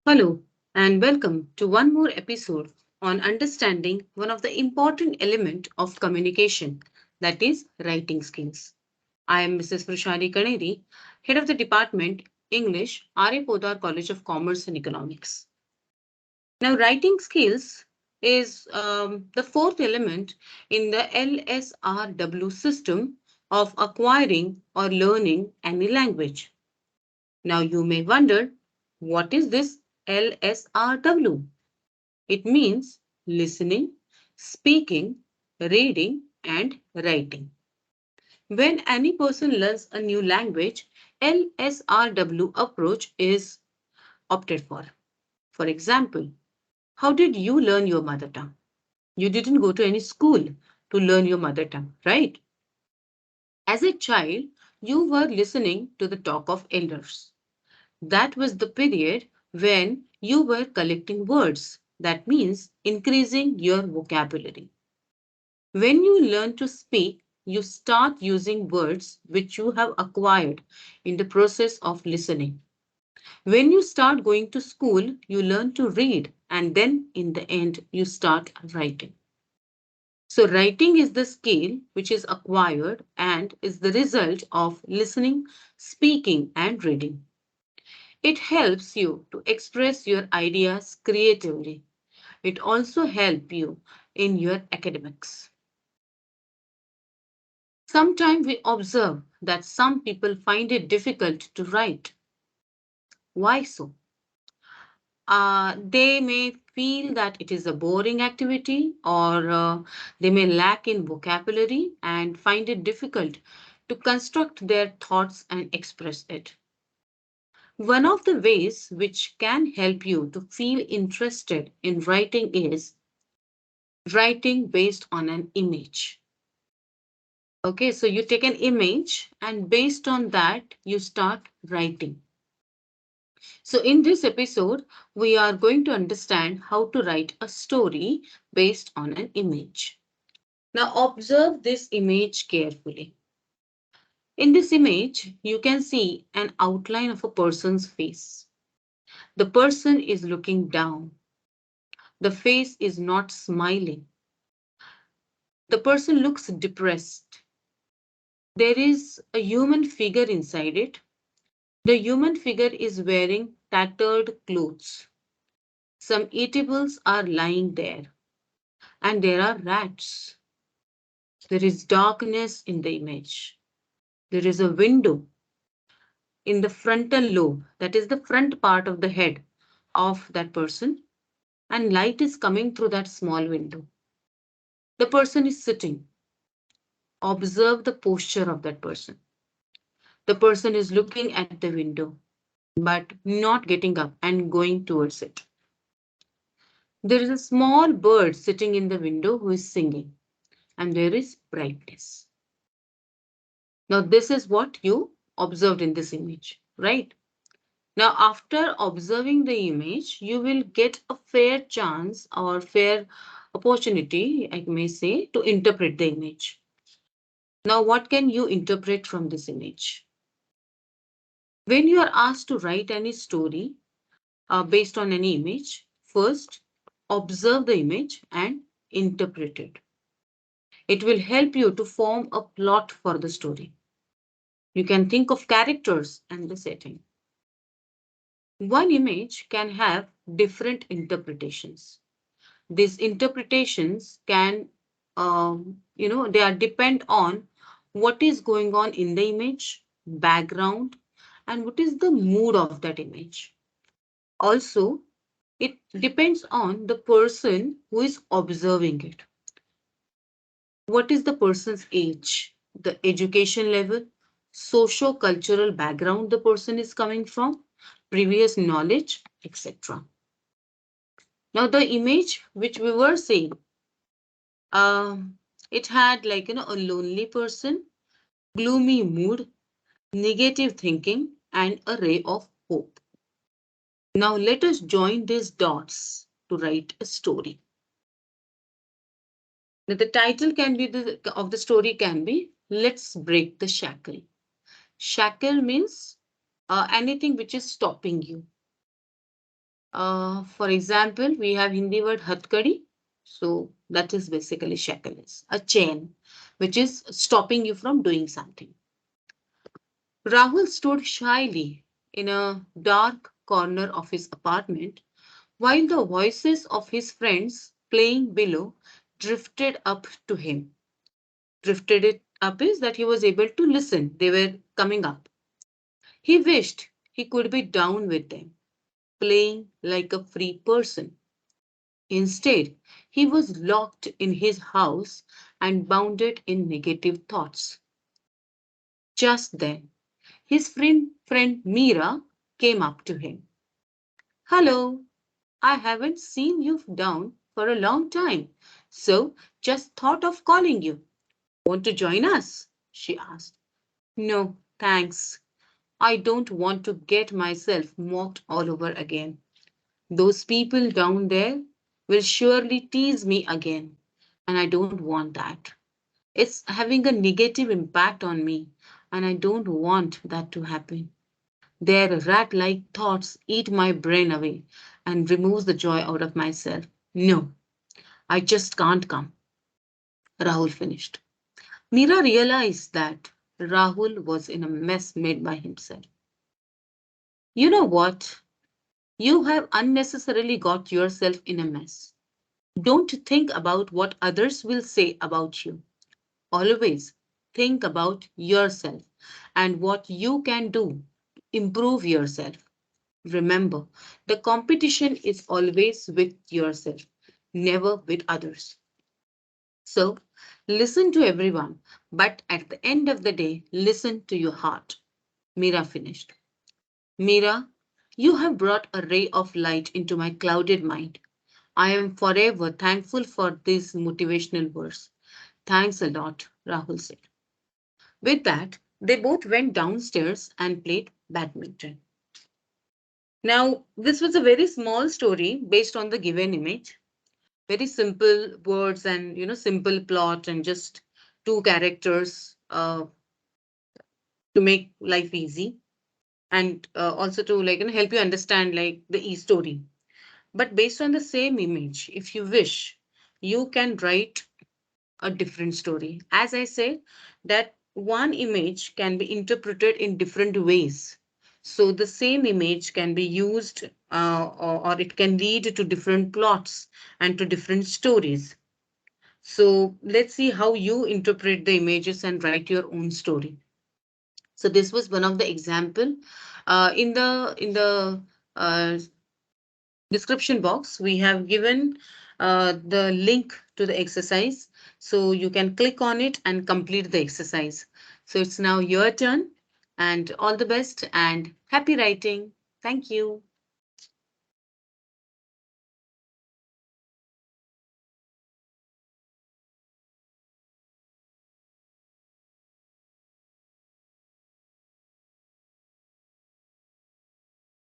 Hello, and welcome to one more episode on understanding one of the important element of communication, that is writing skills. I am Mrs. Prashali Kaneri, Head of the Department English, R.A. Podar College of Commerce and Economics. Now, writing skills is the fourth element in the LSRW system of acquiring or learning any language. Now, you may wonder, what is this LSRW? It means listening, speaking, reading, and writing. When any person learns a new language, LSRW approach is opted for. For example, how did you learn your mother tongue? You didn't go to any school to learn your mother tongue, right? As a child, you were listening to the talk of elders. That was the period when you were collecting words. That means increasing your vocabulary. When you learn to speak, you start using words which you have acquired in the process of listening. When you start going to school, you learn to read, and then in the end, you start writing. So, writing is the skill which is acquired and is the result of listening, speaking, and reading. It helps you to express your ideas creatively. It also helps you in your academics. Sometimes we observe that some people find it difficult to write. Why so? They may feel that it is a boring activity, or they may lack in vocabulary and find it difficult to construct their thoughts and express it. One of the ways which can help you to feel interested in writing is writing based on an image. Okay, so you take an image and based on that, you start writing. So in this episode, we are going to understand how to write a story based on an image. Now observe this image carefully. In this image, you can see an outline of a person's face. The person is looking down. The face is not smiling. The person looks depressed. There is a human figure inside it. The human figure is wearing tattered clothes. Some eatables are lying there, and there are rats. There is darkness in the image. There is a window in the frontal lobe, that is the front part of the head of that person, and light is coming through that small window. The person is sitting. Observe the posture of that person. The person is looking at the window, but not getting up and going towards it. There is a small bird sitting in the window who is singing, and there is brightness. Now, this is what you observed in this image, right? Now, after observing the image, you will get a fair chance or fair opportunity, I may say, to interpret the image. Now, what can you interpret from this image? When you are asked to write any story based on any image, first observe the image and interpret it. It will help you to form a plot for the story. You can think of characters and the setting. One image can have different interpretations. These interpretations can, they are depend on what is going on in the image, background, and what is the mood of that image. Also, it depends on the person who is observing it. What is the person's age, the education level, socio-cultural background the person is coming from, previous knowledge, etc. Now, the image which we were saying, it had a lonely person, gloomy mood, negative thinking, and a ray of hope. Now, let us join these dots to write a story. Now, the title can be of the story can be Let's Break the Shackle. Shackle means anything which is stopping you. For example, we have Hindi word hatkadi. So that is basically shackles, a chain, which is stopping you from doing something. Rahul stood shyly in a dark corner of his apartment while the voices of his friends playing below drifted up to him. Drifted it up is that he was able to listen. They were coming up. He wished he could be down with them, playing like a free person. Instead, he was locked in his house and bounded in negative thoughts. Just then, his friend Mira came up to him. Hello, I haven't seen you down for a long time, so just thought of calling you. Want to join us? She asked. No, thanks. I don't want to get myself mocked all over again. Those people down there will surely tease me again, and I don't want that. It's having a negative impact on me, and I don't want that to happen. Their rat like thoughts eat my brain away and removes the joy out of myself. No, I just can't come. Rahul finished. Mira realized that Rahul was in a mess made by himself. You know what? You have unnecessarily got yourself in a mess. Don't think about what others will say about you. Always think about yourself and what you can do to improve yourself. Remember, the competition is always with yourself, never with others. So, listen to everyone, but at the end of the day, listen to your heart. Mira finished. Mira, you have brought a ray of light into my clouded mind. I am forever thankful for this motivational verse. Thanks a lot, Rahul said. With that, they both went downstairs and played badminton. Now, this was a very small story based on the given image. Very simple words and simple plot and just two characters to make life easy and also to help you understand like the story. But based on the same image, if you wish, you can write a different story. As I say, that one image can be interpreted in different ways. So the same image can be used or it can lead to different plots and to different stories. So let's see how you interpret the images and write your own story. So this was one of the example. In the uh, description box, we have given the link to the exercise. So you can click on it and complete the exercise. So it's now your turn and all the best and happy writing. Thank you.